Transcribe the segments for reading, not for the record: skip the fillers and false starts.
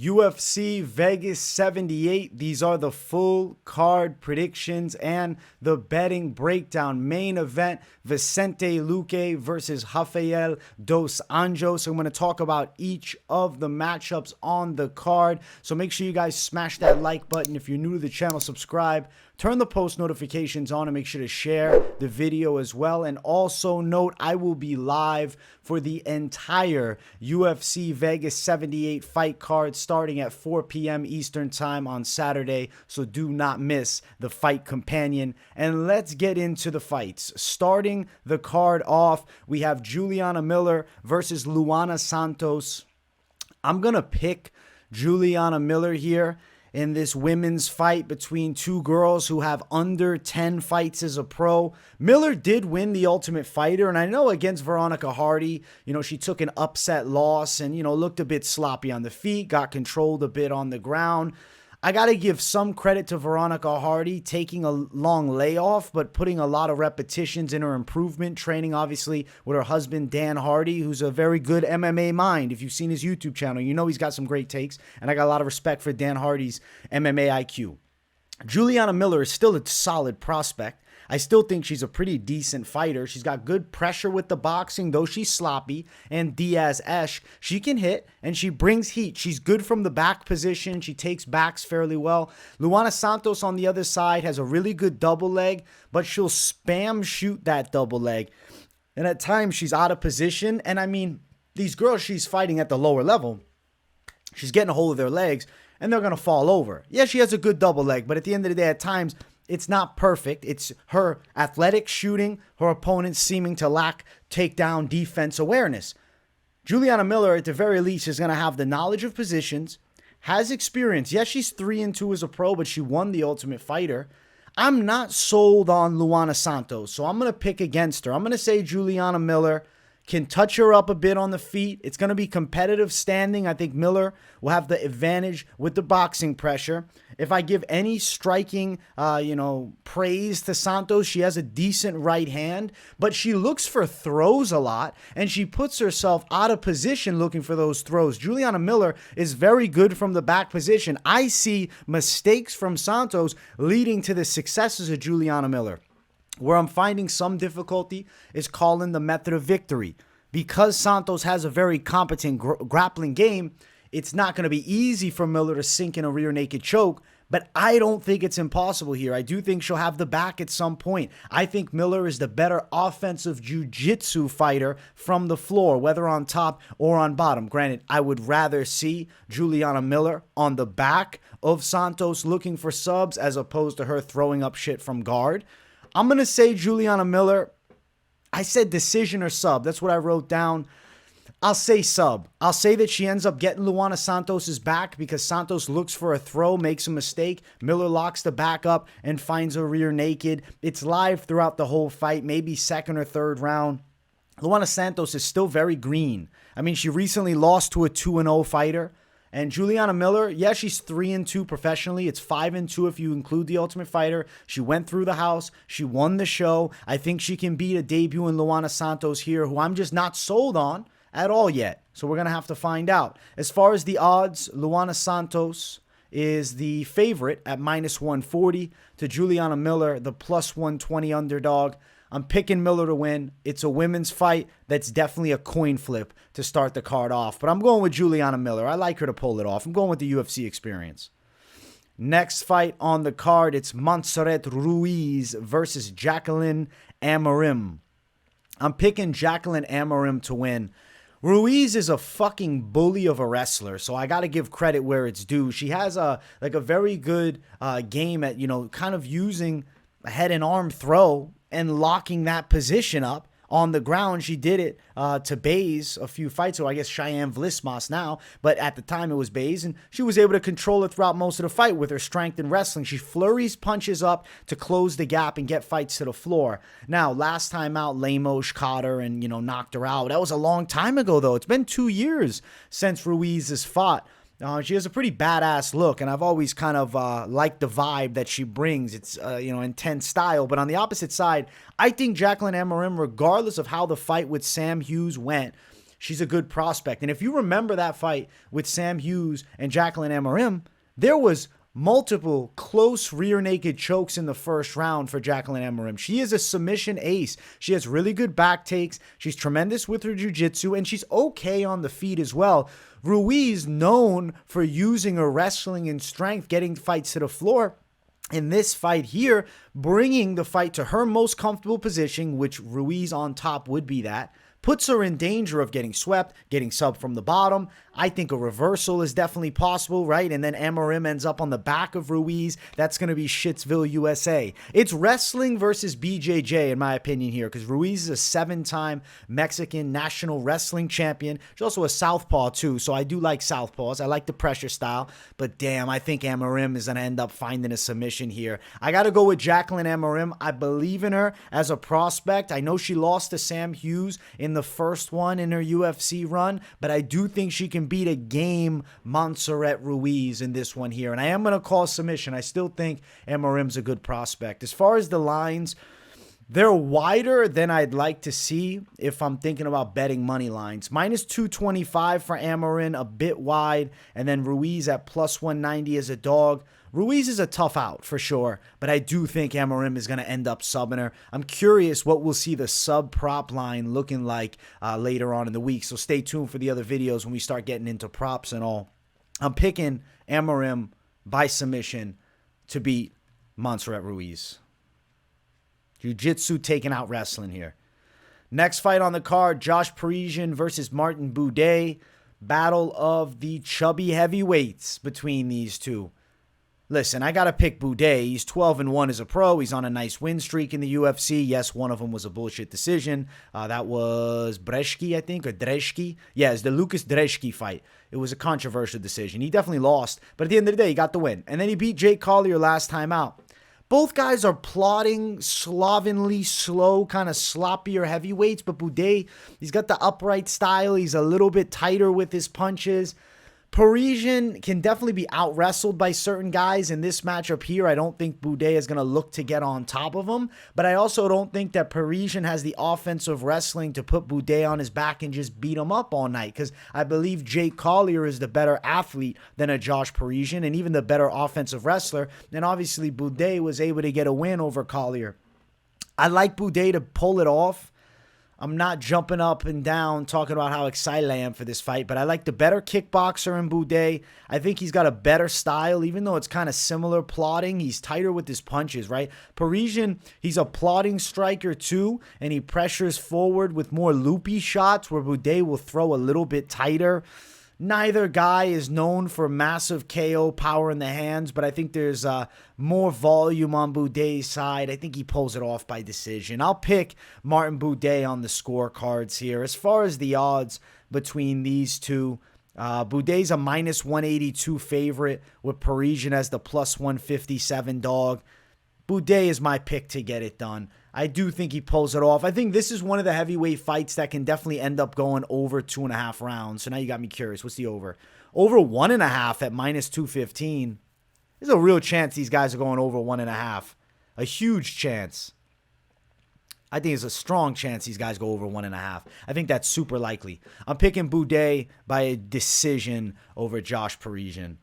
UFC Vegas 78. These are the full card predictions and the betting breakdown. Main event, Vicente Luque versus Rafael dos Anjos. I'm going to talk about each of the matchups on the card. So make sure you guys smash that like button. If you're new to the channel, subscribe. Turn the post notifications on and make sure to share the video as well. And also note, I will be live for the entire UFC Vegas 78 fight card starting at 4 p.m. Eastern time on Saturday. So do not miss the fight companion. And let's get into the fights. Starting the card off, we have Juliana Miller versus Luana Santos. I'm going to pick Juliana Miller here in this women's fight between two girls who have under 10 fights as a pro. Miller did win the Ultimate Fighter, and I know against Veronica Hardy, she took an upset loss and, looked a bit sloppy on the feet, got controlled a bit on the ground. I got to give some credit to Veronica Hardy taking a long layoff, but putting a lot of repetitions in her improvement, training obviously with her husband, Dan Hardy, who's a very good MMA mind. If you've seen his YouTube channel, you know he's got some great takes, and I got a lot of respect for Dan Hardy's MMA IQ. Juliana Miller is still a solid prospect. I still think she's a pretty decent fighter. She's got good pressure with the boxing, though she's sloppy. And Diaz-Esh, she can hit and she brings heat. She's good from the back position. She takes backs fairly well. Luana Santos on the other side has a really good double leg, but she'll spam shoot that double leg. And at times she's out of position. And I mean, these girls she's fighting at the lower level, she's getting a hold of their legs and they're going to fall over. Yeah, she has a good double leg, but at the end of the day, at times, it's not perfect. It's her athletic shooting, her opponents seeming to lack takedown defense awareness. Juliana Miller, at the very least, is going to have the knowledge of positions, has experience. Yes, she's 3-2 as a pro, but she won the Ultimate Fighter. I'm not sold on Luana Santos, so I'm going to pick against her. I'm going to say Juliana Miller can touch her up a bit on the feet. It's going to be competitive standing. I think Miller will have the advantage with the boxing pressure. If I give any striking, praise to Santos, she has a decent right hand, but she looks for throws a lot, and she puts herself out of position looking for those throws. Juliana Miller is very good from the back position. I see mistakes from Santos leading to the successes of Juliana Miller. Where I'm finding some difficulty is calling the method of victory. Because Santos has a very competent grappling game, it's not going to be easy for Miller to sink in a rear naked choke, but I don't think it's impossible here. I do think she'll have the back at some point. I think Miller is the better offensive jiu-jitsu fighter from the floor, whether on top or on bottom. Granted, I would rather see Juliana Miller on the back of Santos looking for subs as opposed to her throwing up shit from guard. I'm going to say Juliana Miller. I said decision or sub. That's what I wrote down. I'll say sub. I'll say that she ends up getting Luana Santos' back because Santos looks for a throw, makes a mistake. Miller locks the back up and finds a rear naked. It's live throughout the whole fight, maybe second or third round. Luana Santos is still very green. I mean, she recently lost to a 2-0 fighter. And Juliana Miller, yeah, she's 3-2 professionally. It's 5-2 if you include the Ultimate Fighter. She went through the house. She won the show. I think she can beat a debut in Luana Santos here, who I'm just not sold on at all yet. So we're going to have to find out. As far as the odds, Luana Santos is the favorite at -140 to Juliana Miller, the +120 underdog. I'm picking Miller to win. It's a women's fight. That's definitely a coin flip to start the card off. But I'm going with Juliana Miller. I like her to pull it off. I'm going with the UFC experience. Next fight on the card, it's Montserrat Ruiz versus Jaqueline Amorim. I'm picking Jaqueline Amorim to win. Ruiz is a fucking bully of a wrestler, so I got to give credit where it's due. She has a very good game at, kind of using a head and arm throw and locking that position up on the ground. She did it to Baze a few fights ago. I guess Cheyenne Vlismas now, but at the time it was Baze, and she was able to control it throughout most of the fight with her strength and wrestling. She flurries punches up to close the gap and get fights to the floor. Now, last time out, Lemos caught her and, knocked her out. That was a long time ago, though. It's been 2 years since Ruiz has fought. She has a pretty badass look, and I've always kind of liked the vibe that she brings. It's, intense style. But on the opposite side, I think Jaqueline Amorim, regardless of how the fight with Sam Hughes went, she's a good prospect. And if you remember that fight with Sam Hughes and Jaqueline Amorim, there was multiple close rear naked chokes in the first round for Jaqueline Amorim. She is a submission ace. She has really good back takes. She's tremendous with her jiu-jitsu, and she's okay on the feet as well. Ruiz, known for using her wrestling and strength, getting fights to the floor. In this fight here, bringing the fight to her most comfortable position, which Ruiz on top would be that, puts her in danger of getting swept, getting subbed from the bottom. I think a reversal is definitely possible, right? And then Amorim ends up on the back of Ruiz. That's going to be Shitsville, USA. It's wrestling versus BJJ, in my opinion, here, because Ruiz is a 7-time Mexican national wrestling champion. She's also a southpaw, too, so I do like southpaws. I like the pressure style, but damn, I think Amorim is going to end up finding a submission here. I got to go with Jaqueline Amorim. I believe in her as a prospect. I know she lost to Sam Hughes in the first one in her UFC run, but I do think she can beat a game Montserrat Ruiz in this one here. And I am going to call submission. I still think Amorim's a good prospect. As far as the lines, they're wider than I'd like to see if I'm thinking about betting money lines. Minus 225 for Amorim, a bit wide. And then Ruiz at plus 190 as a dog. Ruiz is a tough out for sure, but I do think Amorim is going to end up subbing her. I'm curious what we'll see the sub prop line looking like later on in the week, so stay tuned for the other videos when we start getting into props and all. I'm picking Amorim by submission to beat Montserrat Ruiz. Jiu-jitsu taking out wrestling here. Next fight on the card, Josh Parisian versus Martin Buday. Battle of the chubby heavyweights between these two. Listen, I got to pick Buday. He's 12-1 as a pro. He's on a nice win streak in the UFC. Yes, one of them was a bullshit decision. That was Brzeski, I think, or Dreshki. Yeah, it's the Lucas Dreshki fight. It was a controversial decision. He definitely lost, but at the end of the day, he got the win. And then he beat Jake Collier last time out. Both guys are plodding, slovenly, slow, kind of sloppier heavyweights, but Buday, he's got the upright style. He's a little bit tighter with his punches. Parisian can definitely be out-wrestled by certain guys. In this matchup here, I don't think Buday is going to look to get on top of him. But I also don't think that Parisian has the offensive wrestling to put Buday on his back and just beat him up all night. Because I believe Jake Collier is the better athlete than a Josh Parisian and even the better offensive wrestler. And obviously, Buday was able to get a win over Collier. I like Buday to pull it off. I'm not jumping up and down talking about how excited I am for this fight, but I like the better kickboxer in Buday. I think he's got a better style, even though it's kind of similar plodding. He's tighter with his punches, right? Parisian, he's a plodding striker too, and he pressures forward with more loopy shots where Buday will throw a little bit tighter. Neither guy is known for massive KO power in the hands, but I think there's more volume on Buday's side. I think he pulls it off by decision. I'll pick Martin Buday on the scorecards here. As far as the odds between these two, Buday's a minus 182 favorite with Parisian as the plus 157 dog. Buday is my pick to get it done. I do think he pulls it off. I think this is one of the heavyweight fights that can definitely end up going over 2.5 rounds. So now you got me curious. What's the over? Over 1.5 at minus 215. There's a real chance these guys are going over 1.5. A huge chance. I think it's a strong chance these guys go over 1.5. I think that's super likely. I'm picking Buday by a decision over Josh Parisian.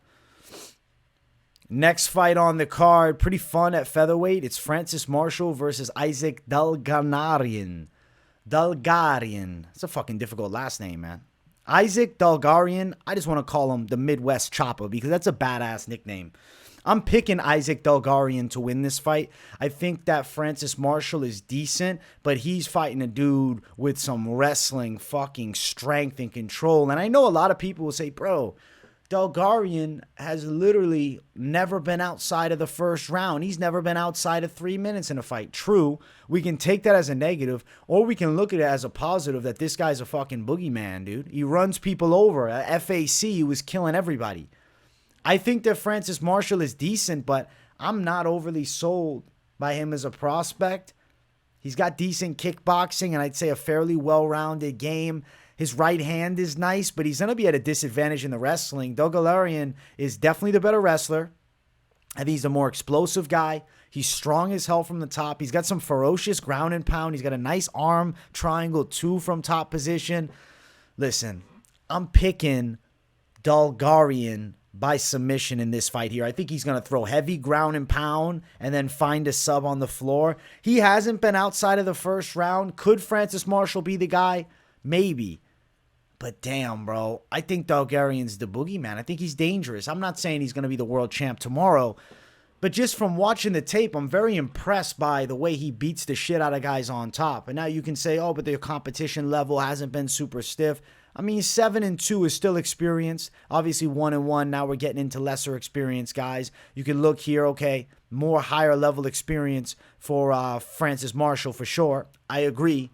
Next fight on the card, pretty fun at featherweight. It's Francis Marshall versus Isaac Dulgarian. Dulgarian. It's a fucking difficult last name, man. Isaac Dulgarian. I just want to call him the Midwest Chopper because that's a badass nickname. I'm picking Isaac Dulgarian to win this fight. I think that Francis Marshall is decent, but he's fighting a dude with some wrestling fucking strength and control. And I know a lot of people will say, bro, Dulgarian has literally never been outside of the first round. He's never been outside of 3 minutes in a fight. True, we can take that as a negative, or we can look at it as a positive that this guy's a fucking boogeyman, dude. He runs people over. At FAC, he was killing everybody. I think that Francis Marshall is decent, but I'm not overly sold by him as a prospect. He's got decent kickboxing, and I'd say a fairly well-rounded game. His right hand is nice, but he's going to be at a disadvantage in the wrestling. Dulgarian is definitely the better wrestler. I think he's the more explosive guy. He's strong as hell from the top. He's got some ferocious ground and pound. He's got a nice arm triangle too from top position. Listen, I'm picking Dulgarian by submission in this fight here. I think he's going to throw heavy ground and pound and then find a sub on the floor. He hasn't been outside of the first round. Could Francis Marshall be the guy? Maybe. But damn, bro, I think Dulgarian's the boogeyman. I think he's dangerous. I'm not saying he's going to be the world champ tomorrow, but just from watching the tape, I'm very impressed by the way he beats the shit out of guys on top. And now you can say, oh, but their competition level hasn't been super stiff. I mean, 7-2 is still experience. Obviously, 1-1. Now we're getting into lesser experience guys. You can look here, okay, more higher level experience for Francis Marshall for sure. I agree.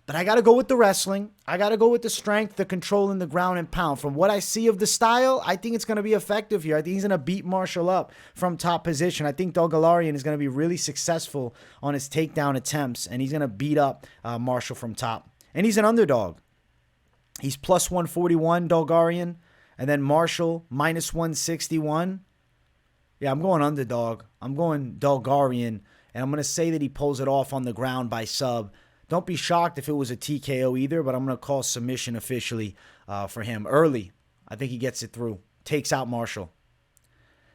But I got to go with the wrestling. I got to go with the strength, the control, and the ground and pound. From what I see of the style, I think it's going to be effective here. I think he's going to beat Marshall up from top position. I think Dulgarian is going to be really successful on his takedown attempts, and he's going to beat up Marshall from top. And he's an underdog. He's plus 141, Dulgarian, and then Marshall minus 161. Yeah, I'm going underdog. I'm going Dulgarian, and I'm going to say that he pulls it off on the ground by sub. Don't be shocked if it was a TKO either, but I'm going to call submission officially for him early. I think he gets it through. Takes out Marshall.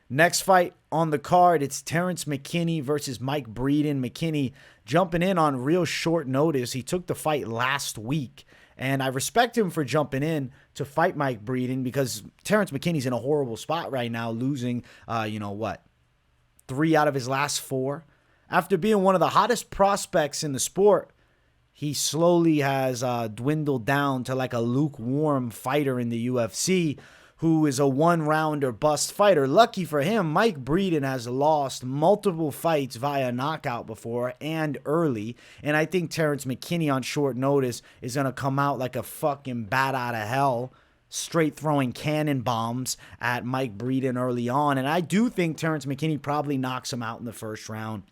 Next fight on the card, it's Terrance McKinney versus Mike Breeden. McKinney jumping in on real short notice. He took the fight last week, and I respect him for jumping in to fight Mike Breeden because Terrance McKinney's in a horrible spot right now, losing, 3 out of his last 4. After being one of the hottest prospects in the sport, he slowly has dwindled down to like a lukewarm fighter in the UFC who is a one-round or bust fighter. Lucky for him, Mike Breeden has lost multiple fights via knockout before and early. And I think Terrance McKinney on short notice is going to come out like a fucking bat out of hell, straight throwing cannon bombs at Mike Breeden early on. And I do think Terrance McKinney probably knocks him out in the first round.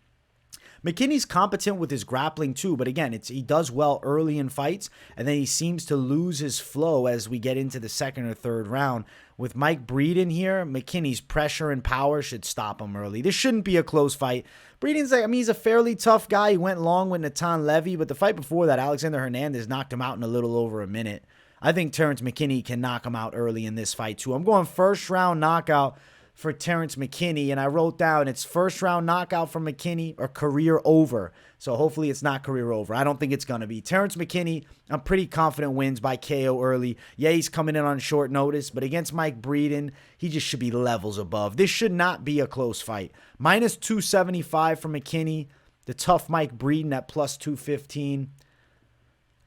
McKinney's competent with his grappling too, but again, he does well early in fights, and then he seems to lose his flow as we get into the second or third round. With Mike Breeden here, McKinney's pressure and power should stop him early. This shouldn't be a close fight. Breeden's he's a fairly tough guy. He went long with Natan Levy, but the fight before that, Alexander Hernandez knocked him out in a little over a minute. I think Terrance McKinney can knock him out early in this fight too. I'm going first round knockout for Terrance McKinney, and I wrote down it's first round knockout for McKinney or career over. So hopefully it's not career over. I don't think it's going to be. Terrance McKinney, I'm pretty confident wins by KO early. Yeah, he's coming in on short notice, but against Mike Breeden, he just should be levels above. This should not be a close fight. Minus 275 for McKinney. The tough Mike Breeden at plus 215.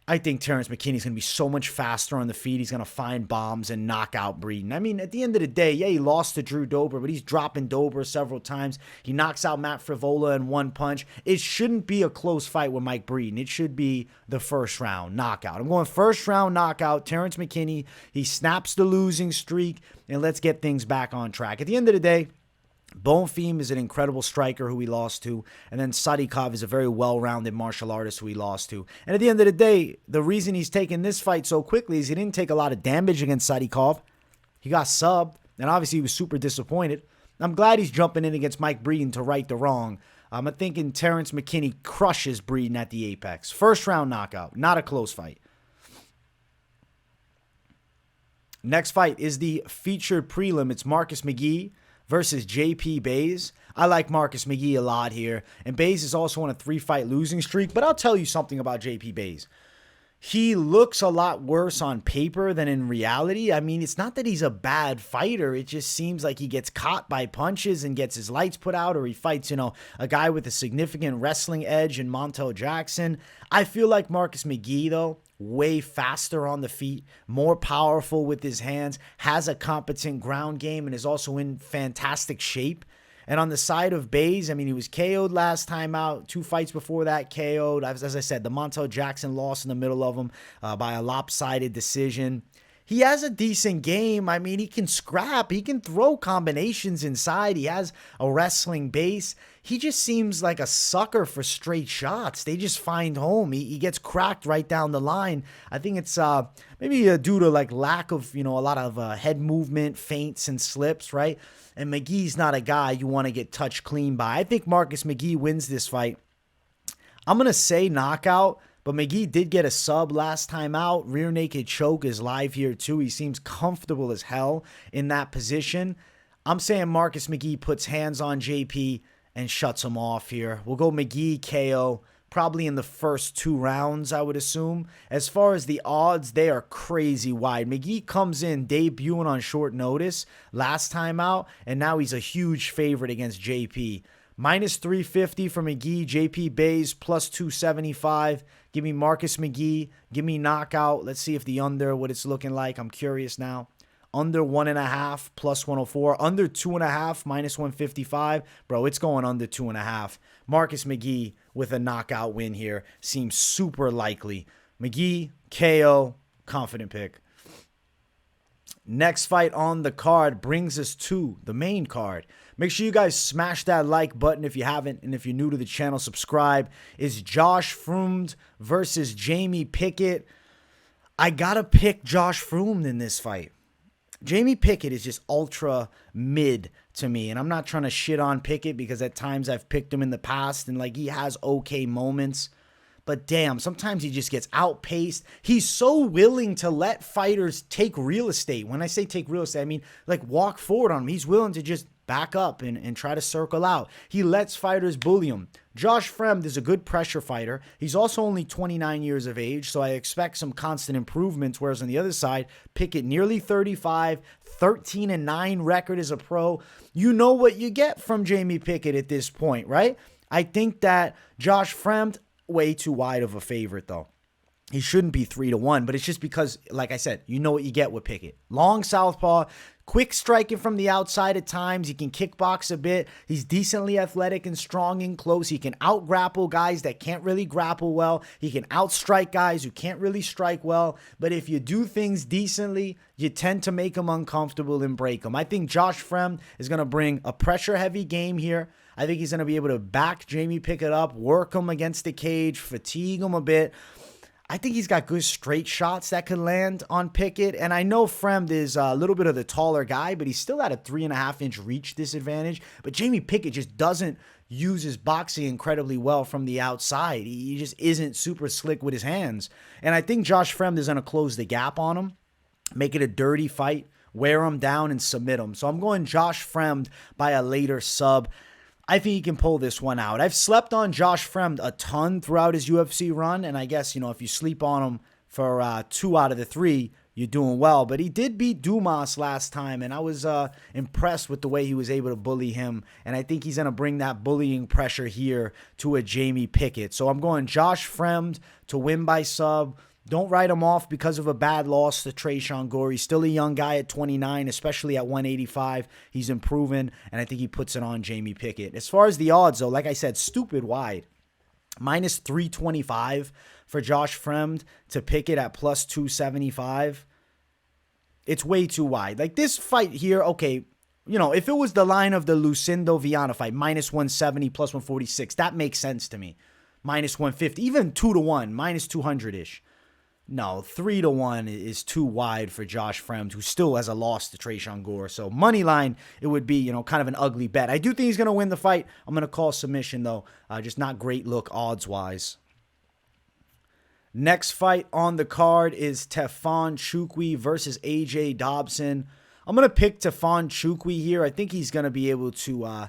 I think Terrance McKinney's going to be so much faster on the feet. He's going to find bombs and knock out Breeden. I mean, at the end of the day, yeah, he lost to Drew Dober, but he's dropping Dober several times. He knocks out Matt Frivola in one punch. It shouldn't be a close fight with Mike Breeden. It should be the first round knockout. I'm going first round knockout. Terrance McKinney, he snaps the losing streak, and let's get things back on track. At the end of the day, Bonfim is an incredible striker who he lost to, and then Sadikov is a very well-rounded martial artist who he lost to. And at the end of the day, the reason he's taking this fight so quickly is he didn't take a lot of damage against Sadikov. He got subbed, and obviously he was super disappointed. I'm glad he's jumping in against Mike Breeden to right the wrong. I'm thinking Terrance McKinney crushes Breeden at the apex. First round knockout, not a close fight. Next fight is the featured prelim. It's Marcus McGhee versus JP Buys. I like Marcus McGhee a lot here. And Buys is also on a 3-fight losing streak. But I'll tell you something about JP Buys. He looks a lot worse on paper than in reality. I mean, it's not that he's a bad fighter. It just seems like he gets caught by punches and gets his lights put out, or he fights, a guy with a significant wrestling edge in Montel Jackson. I feel like Marcus McGhee, though, way faster on the feet, more powerful with his hands, has a competent ground game, and is also in fantastic shape. And on the side of Buys, I mean, he was KO'd last time out. 2 fights before that, KO'd. As I said, the Montel Jackson loss in the middle of him by a lopsided decision. He has a decent game. I mean, he can scrap. He can throw combinations inside. He has a wrestling base. He just seems like a sucker for straight shots. They just find home. He gets cracked right down the line. I think it's maybe due to like lack of, a lot of head movement, feints, and slips, right? And McGhee's not a guy you want to get touched clean by. I think Marcus McGhee wins this fight. I'm going to say knockout, But McGhee did get a sub last time out. Rear naked choke is live here too. He seems comfortable as hell in that position. I'm saying Marcus McGhee puts hands on JP and shuts him off here. We'll go McGhee KO probably in the first 2 rounds, I would assume. As far as the odds, they are crazy wide. McGhee comes in debuting on short notice last time out, and now he's a huge favorite against JP. Minus 350 for McGhee. JP Bays plus 275. Give me Marcus McGhee. Give me knockout. Let's see if the under, what it's looking like. I'm curious now. Under 1.5 plus 104. Under 2.5 minus 155. Bro, it's going under 2.5. Marcus McGhee with a knockout win here seems super likely. McGhee, KO, confident pick. Next fight on the card brings us to the main card. Make sure you guys smash that like button if you haven't, and if you're new to the channel, subscribe. Is Josh Fremd versus Jamie Pickett. I gotta pick Josh Fremd in this fight. Jamie Pickett is just ultra mid to me, and I'm not trying to shit on Pickett because at times I've picked him in the past and like he has okay moments. But damn, sometimes he just gets outpaced. He's so willing to let fighters take real estate. When I say take real estate, I mean like walk forward on him. He's willing to just back up and try to circle out. He lets fighters bully him. Josh Fremd is a good pressure fighter. He's also only 29 years of age, so I expect some constant improvements, whereas on the other side, Pickett nearly 35, 13-9 record as a pro. You know what you get from Jamie Pickett at this point, right? I think that Josh Fremd, way too wide of a favorite, though. He shouldn't be 3-1, but it's just because, like I said, you know what you get with Pickett. Long southpaw, quick striking from the outside at times. He can kickbox a bit. He's decently athletic and strong and close. He can out-grapple guys that can't really grapple well. He can outstrike guys who can't really strike well. But if you do things decently, you tend to make them uncomfortable and break them. I think Josh Fremd is going to bring a pressure-heavy game here. I think he's going to be able to back Jamie Pickett up, work him against the cage, fatigue him a bit. I think he's got good straight shots that could land on Pickett. And I know Fremd is a little bit of the taller guy, but he's still at a 3.5-inch reach disadvantage. But Jamie Pickett just doesn't use his boxing incredibly well from the outside. He just isn't super slick with his hands. And I think Josh Fremd is going to close the gap on him, make it a dirty fight, wear him down, and submit him. So I'm going Josh Fremd by a later sub. I think he can pull this one out. I've slept on Josh Fremd a ton throughout his UFC run, and I guess, you know, if you sleep on him for 2 out of the 3, you're doing well. But he did beat Dumas last time, and I was impressed with the way he was able to bully him, and I think he's going to bring that bullying pressure here to a Jamie Pickett. So I'm going Josh Fremd to win by sub. Don't write him off because of a bad loss to Tresean Gore. He's still a young guy at 29, especially at 185. He's improving, and I think he puts it on Jamie Pickett. As far as the odds, though, like I said, stupid wide. Minus 325 for Josh Fremd to Pickett at plus 275. It's way too wide. Like this fight here, okay, you know, if it was the line of the Lucindo Viana fight, minus 170, plus 146, that makes sense to me. Minus 150, even 2-1, minus 200-ish. No, 3-1 is too wide for Josh Fremd, who still has a loss to Tresean Gore. So money line, it would be, you know, kind of an ugly bet. I do think he's going to win the fight. I'm going to call submission, though. Just not great look odds-wise. Next fight on the card is Tafon Nchukwi versus AJ Dobson. I'm going to pick Tafon Nchukwi here. I think he's going to be able to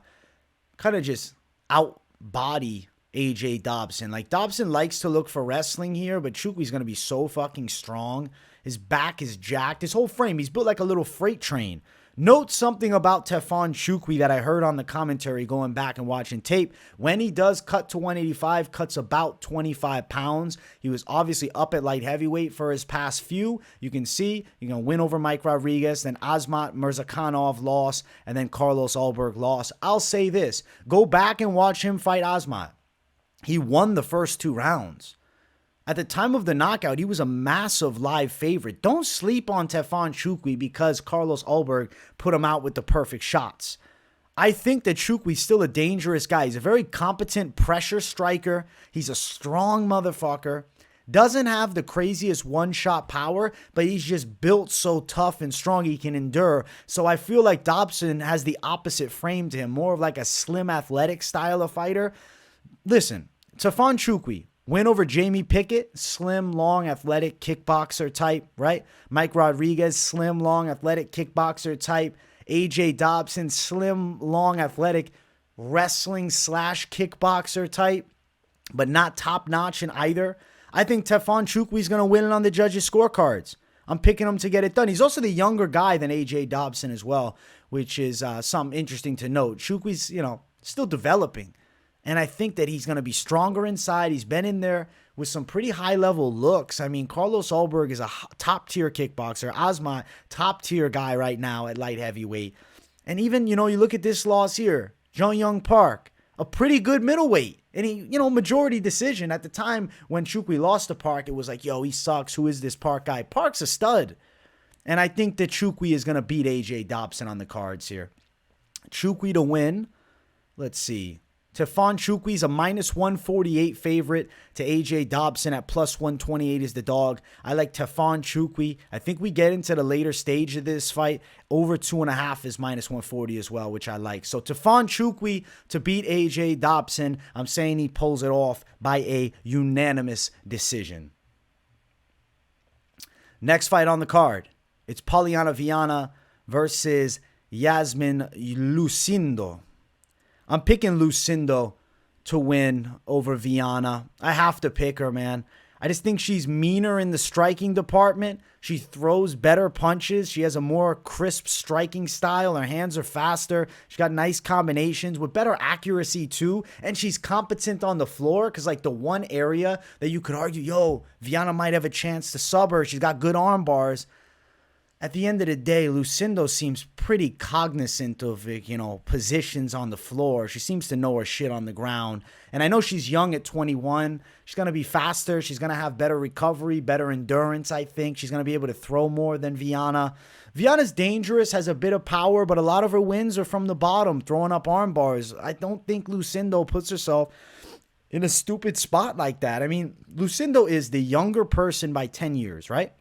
kind of just out-body AJ Dobson. Like, Dobson likes to look for wrestling here, but Nchukwi's going to be so fucking strong. His back is jacked. His whole frame, he's built like a little freight train. Note something about Tafon Nchukwi that I heard on the commentary going back and watching tape. When he does cut to 185, cuts about 25 pounds. He was obviously up at light heavyweight for his past few. You can see, you know, win over Mike Rodriguez, then Azmat Mirzakhanov loss, and then Carlos Ulberg loss. I'll say this. Go back and watch him fight Azmat. He won the first 2 rounds. At the time of the knockout, he was a massive live favorite. Don't sleep on Tafon Nchukwi because Carlos Ulberg put him out with the perfect shots. I think that Nchukwi's still a dangerous guy. He's a very competent pressure striker. He's a strong motherfucker. Doesn't have the craziest one-shot power, but he's just built so tough and strong he can endure. So I feel like Dobson has the opposite frame to him, more of like a slim athletic style of fighter. Listen, Tafon Nchukwi, Win over Jamie Pickett, slim, long, athletic kickboxer type, right? Mike Rodriguez, slim, long, athletic kickboxer type. AJ Dobson, slim, long, athletic wrestling / kickboxer type, but not top notch in either. I think Tafon Nchukwi is going to win it on the judges' scorecards. I'm picking him to get it done. He's also the younger guy than AJ Dobson as well, which is something interesting to note. Nchukwi's, still developing. And I think that he's going to be stronger inside. He's been in there with some pretty high-level looks. I mean, Carlos Ulberg is a top-tier kickboxer. Asma, top-tier guy right now at light heavyweight. And even, you look at this loss here. Jung Young Park, a pretty good middleweight. And he, majority decision. At the time when Nchukwi lost to Park, it was like, he sucks. Who is this Park guy? Park's a stud. And I think that Nchukwi is going to beat AJ Dobson on the cards here. Nchukwi to win. Let's see. Tafon Nchukwi's a -148 favorite to AJ Dobson at +128 is the dog. I like Tafon Nchukwi. I think we get into the later stage of this fight. Over 2.5 is -140 as well, which I like. So Tafon Nchukwi to beat AJ Dobson. I'm saying he pulls it off by a unanimous decision. Next fight on the card. It's Polyana Viana versus Iasmin Lucindo. I'm picking Lucindo to win over Viana. I have to pick her, man. I just think she's meaner in the striking department. She throws better punches. She has a more crisp striking style. Her hands are faster. She's got nice combinations with better accuracy too. And she's competent on the floor because the one area that you could argue, Viana might have a chance to sub her. She's got good arm bars. At the end of the day, Lucindo seems pretty cognizant of, positions on the floor. She seems to know her shit on the ground. And I know she's young at 21. She's going to be faster. She's going to have better recovery, better endurance, I think. She's going to be able to throw more than Viana. Viana's dangerous, has a bit of power, but a lot of her wins are from the bottom, throwing up arm bars. I don't think Lucindo puts herself in a stupid spot like that. I mean, Lucindo is the younger person by 10 years, right?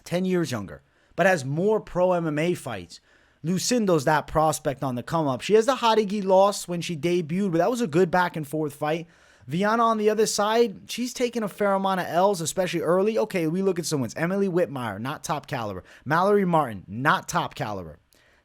10 years younger. But has more pro MMA fights. Lucindo's that prospect on the come up. She has the Hadigi loss when she debuted, but that was a good back and forth fight. Viana on the other side, she's taken a fair amount of L's, especially early. Okay, we look at some wins. Emily Whitmire, not top caliber. Mallory Martin, not top caliber.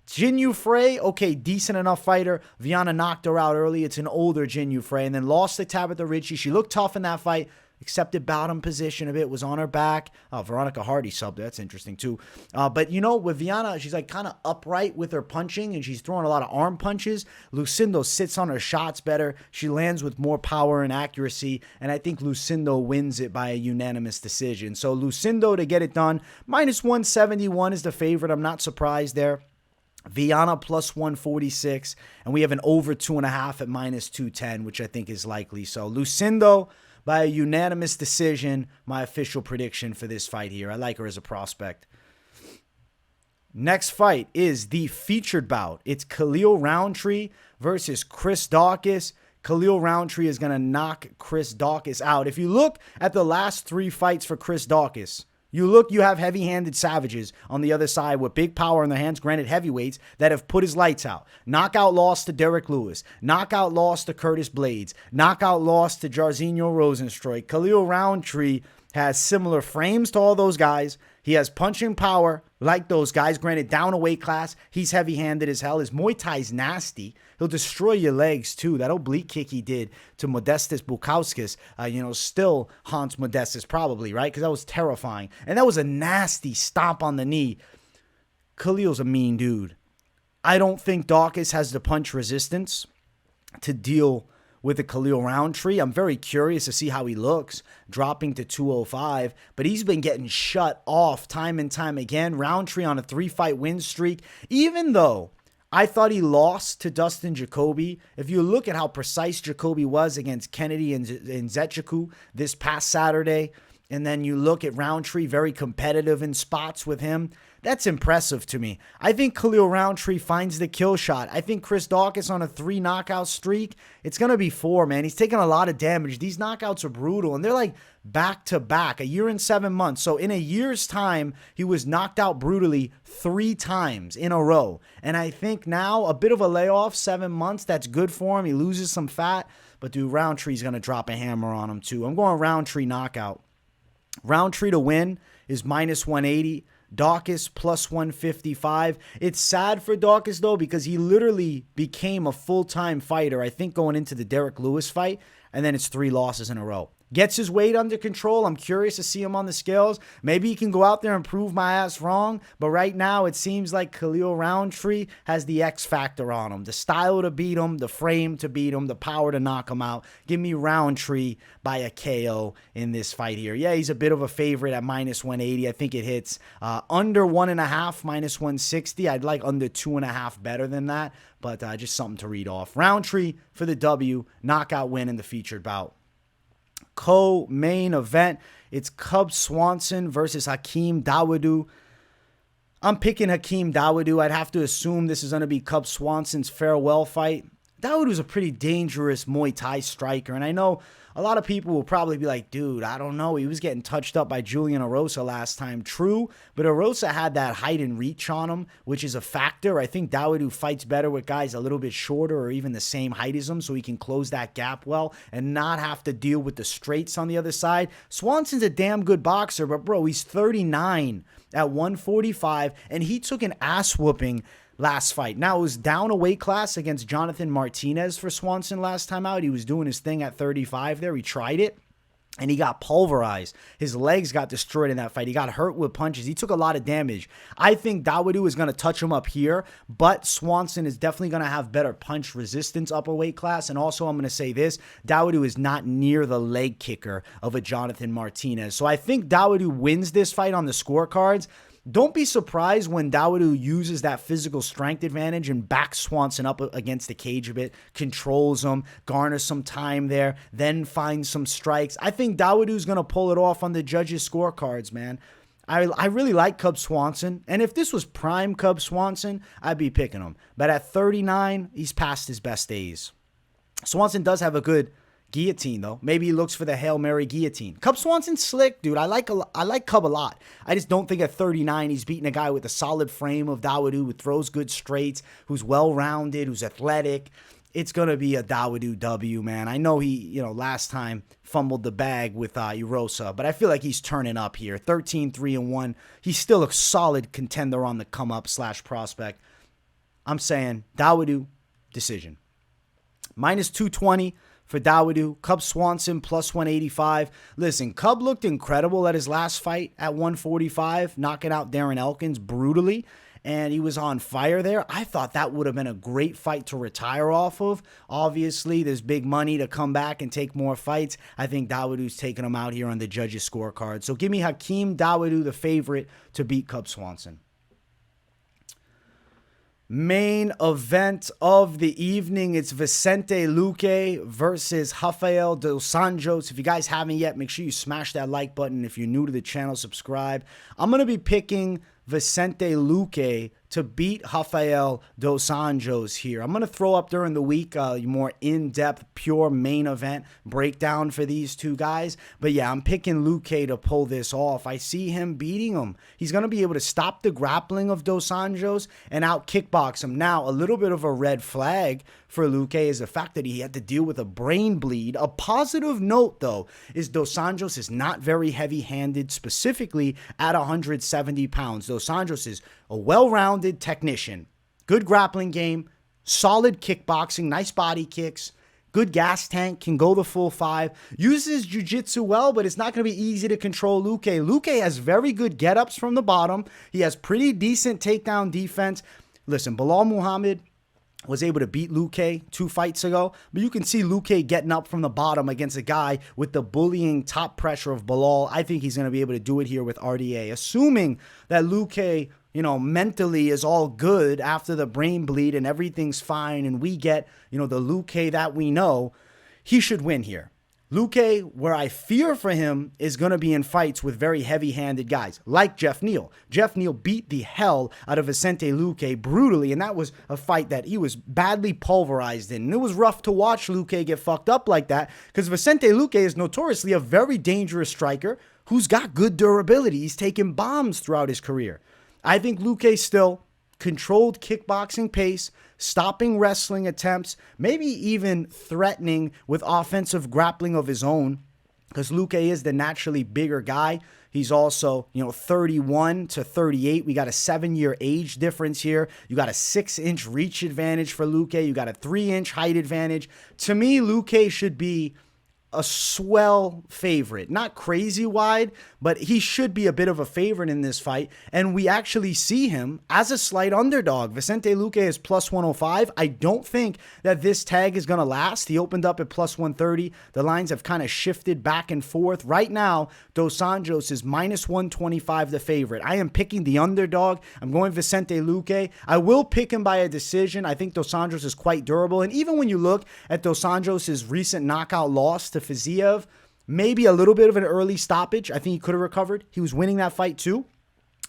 Jinyu Frey, okay, decent enough fighter. Viana knocked her out early. It's an older Jinyu Frey. And then lost to Tabitha Ritchie. She looked tough in that fight. Accepted bottom position a bit, was on her back. Veronica Hardy subbed. That's interesting too. But with Viana, she's kind of upright with her punching and she's throwing a lot of arm punches. Lucindo sits on her shots better. She lands with more power and accuracy. And I think Lucindo wins it by a unanimous decision. So Lucindo to get it done. -171 is the favorite. I'm not surprised there. Viana +146. And we have an over 2.5 at -210, which I think is likely. So Lucindo by a unanimous decision, my official prediction for this fight here. I like her as a prospect. Next fight is the featured bout. It's Khalil Rountree versus Chris Daukaus. Khalil Rountree is going to knock Chris Daukaus out. If you look at the last 3 fights for Chris Daukaus, you have heavy-handed savages on the other side with big power in their hands, granted heavyweights, that have put his lights out. Knockout loss to Derek Lewis. Knockout loss to Curtis Blades. Knockout loss to Jairzinho Rosenstruik. Khalil Rountree has similar frames to all those guys. He has punching power like those guys. Granted, down a weight class. He's heavy-handed as hell. His Muay Thai's nasty. He'll destroy your legs, too. That oblique kick he did to Modestas Bukauskas, still haunts Modestas probably, right? Because that was terrifying. And that was a nasty stomp on the knee. Khalil's a mean dude. I don't think Daukaus has the punch resistance to deal with a Khalil Rountree. I'm very curious to see how he looks dropping to 205, but he's been getting shut off time and time again. Rountree on a 3-fight win streak, even though I thought he lost to Dustin Jacoby. If you look at how precise Jacoby was against Kennedy and Nzechukwu this past Saturday, and then you look at Rountree, very competitive in spots with him. That's impressive to me. I think Khalil Rountree finds the kill shot. I think Chris Daukaus on a 3 knockout streak, it's going to be 4, man. He's taking a lot of damage. These knockouts are brutal, and they're like back-to-back, a year and 7 months. So in a year's time, he was knocked out brutally 3 times in a row. And I think now a bit of a layoff, 7 months, that's good for him. He loses some fat. But, dude, Rountree's going to drop a hammer on him, too. I'm going Rountree knockout. Rountree to win is minus 180. Daukaus plus 155. It's sad for Daukaus, though, because he literally became a full-time fighter, I think, going into the Derek Lewis fight, and then it's 3 losses in a row. Gets his weight under control. I'm curious to see him on the scales. Maybe he can go out there and prove my ass wrong. But right now, it seems like Khalil Rountree has the X factor on him. The style to beat him, the frame to beat him, the power to knock him out. Give me Rountree by a KO in this fight here. Yeah, he's a bit of a favorite at minus 180. I think it hits under 1.5, minus 160. I'd like under 2.5 better than that. But just something to read off. Rountree for the W. Knockout win in the featured bout. Co-main event, it's Cub Swanson versus Hakeem Dawodu. I'm picking Hakeem Dawodu. I'd have to assume this is going to be Cub Swanson's farewell fight. Dawodu's a pretty dangerous Muay Thai striker, and I know a lot of people will probably be like, dude, I don't know. He was getting touched up by Julian Erosa last time. True, but Erosa had that height and reach on him, which is a factor. I think Dawodu fights better with guys a little bit shorter or even the same height as him, so he can close that gap well and not have to deal with the straights on the other side. Swanson's a damn good boxer, but bro, he's 39 at 145, and he took an ass whooping last fight. Now, it was down a weight class against Jonathan Martinez for Swanson last time out. He was doing his thing at 35 there. He tried it, and he got pulverized. His legs got destroyed in that fight. He got hurt with punches. He took a lot of damage. I think Dawodu is going to touch him up here, but Swanson is definitely going to have better punch resistance up a weight class. And also, I'm going to say this, Dawodu is not near the leg kicker of a Jonathan Martinez. So I think Dawodu wins this fight on the scorecards. Don't be surprised when Dawodu uses that physical strength advantage and backs Swanson up against the cage a bit, controls him, garners some time there, then finds some strikes. I think Dawodu's going to pull it off on the judges' scorecards, man. I really like Cub Swanson, and if this was prime Cub Swanson, I'd be picking him. But at 39, he's past his best days. Swanson does have a good guillotine, though. Maybe he looks for the Hail Mary guillotine. Cub Swanson's slick, dude. I like Cub a lot. I just don't think at 39 he's beating a guy with a solid frame of Dawodu, who throws good straights, who's well-rounded, who's athletic. It's going to be a Dawodu W, man. I know he, last time fumbled the bag with Erosa, but I feel like he's turning up here. 13-3-1. He's still a solid contender on the come-up / prospect. I'm saying Dawodu, decision. Minus 220. For Dawodu, Cub Swanson plus 185. Listen, Cub looked incredible at his last fight at 145, knocking out Darren Elkins brutally, and he was on fire there. I thought that would have been a great fight to retire off of. Obviously, there's big money to come back and take more fights. I think Dawodu's taking him out here on the judges' scorecard. So give me Hakeem Dawodu, the favorite, to beat Cub Swanson. Main event of the evening, it's Vicente Luque versus Rafael dos Anjos. If you guys haven't yet, make sure you smash that like button. If you're new to the channel, subscribe. I'm going to be picking Vicente Luque to beat Rafael dos Anjos here. I'm going to throw up during the week a more in-depth, pure main event breakdown for these two guys. But yeah, I'm picking Luque to pull this off. I see him beating him. He's going to be able to stop the grappling of dos Anjos and out kickbox him. Now, a little bit of a red flag for Luque is the fact that he had to deal with a brain bleed. A positive note, though, is dos Anjos is not very heavy-handed, specifically at 170 pounds. Dos Anjos is a well-rounded technician. Good grappling game, solid kickboxing, nice body kicks, good gas tank, can go the full 5. Uses jiu-jitsu well, but it's not going to be easy to control Luque. Luque has very good get-ups from the bottom. He has pretty decent takedown defense. Listen, Bilal Muhammad was able to beat Luque 2 fights ago, but you can see Luque getting up from the bottom against a guy with the bullying top pressure of Bilal. I think he's going to be able to do it here with RDA, assuming that Luque, mentally is all good after the brain bleed and everything's fine and we get, the Luque that we know. He should win here. Luque, where I fear for him, is going to be in fights with very heavy-handed guys, like Jeff Neal. Jeff Neal beat the hell out of Vicente Luque brutally, and that was a fight that he was badly pulverized in. And it was rough to watch Luque get fucked up like that, because Vicente Luque is notoriously a very dangerous striker who's got good durability. He's taken bombs throughout his career. I think Luque still controlled kickboxing pace, stopping wrestling attempts, maybe even threatening with offensive grappling of his own, because Luque is the naturally bigger guy. He's also, 31 to 38. We got a 7-year age difference here. You got a 6-inch reach advantage for Luque. You got a 3-inch height advantage. To me, Luque should be a swell favorite. Not crazy wide, but he should be a bit of a favorite in this fight. And we actually see him as a slight underdog. Vicente Luque is plus 105. I don't think that this tag is going to last. He opened up at plus 130. The lines have kind of shifted back and forth. Right now, Dos Anjos is minus 125 the favorite. I am picking the underdog. I'm going Vicente Luque. I will pick him by a decision. I think Dos Anjos is quite durable. And even when you look at Dos Anjos' recent knockout loss to Fiziev, maybe a little bit of an early stoppage. I think he could have recovered. He was winning that fight too.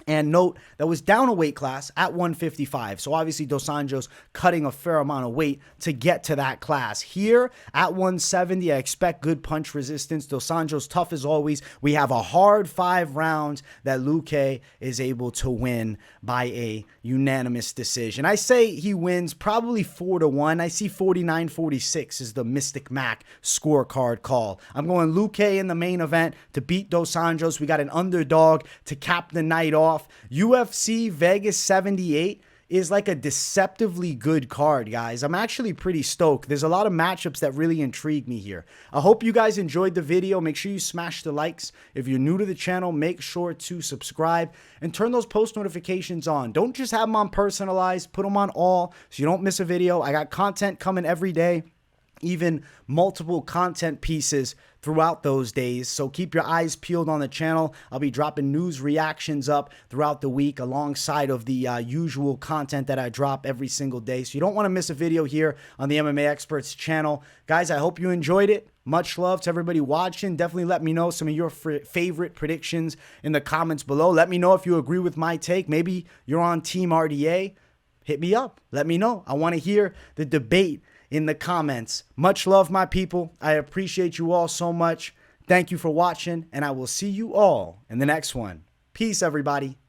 And note, that was down a weight class at 155. So obviously Dos Anjos cutting a fair amount of weight to get to that class. Here at 170, I expect good punch resistance. Dos Anjos tough as always. We have a hard 5 rounds that Luque is able to win by a unanimous decision. I say he wins probably 4-1. I see 49-46 is the Mystic Mac scorecard call. I'm going Luque in the main event to beat Dos Anjos. We got an underdog to cap the night off. UFC Vegas 78 is like a deceptively good card, guys. I'm actually pretty stoked. There's a lot of matchups that really intrigue me here. I hope you guys enjoyed the video. Make sure you smash the likes. If you're new to the channel, make sure to subscribe and turn those post notifications on. Don't just have them on personalized. Put them on all so you don't miss a video. I got content coming every day, even multiple content pieces throughout those days. So keep your eyes peeled on the channel. I'll be dropping news reactions up throughout the week alongside of the usual content that I drop every single day. So you don't want to miss a video here on the MMA Experts channel. Guys, I hope you enjoyed it. Much love to everybody watching. Definitely let me know some of your favorite predictions in the comments below. Let me know if you agree with my take. Maybe you're on Team RDA. Hit me up. Let me know. I want to hear the debate in the comments. Much love, my people. I appreciate you all so much. Thank you for watching, and I will see you all in the next one. Peace, everybody.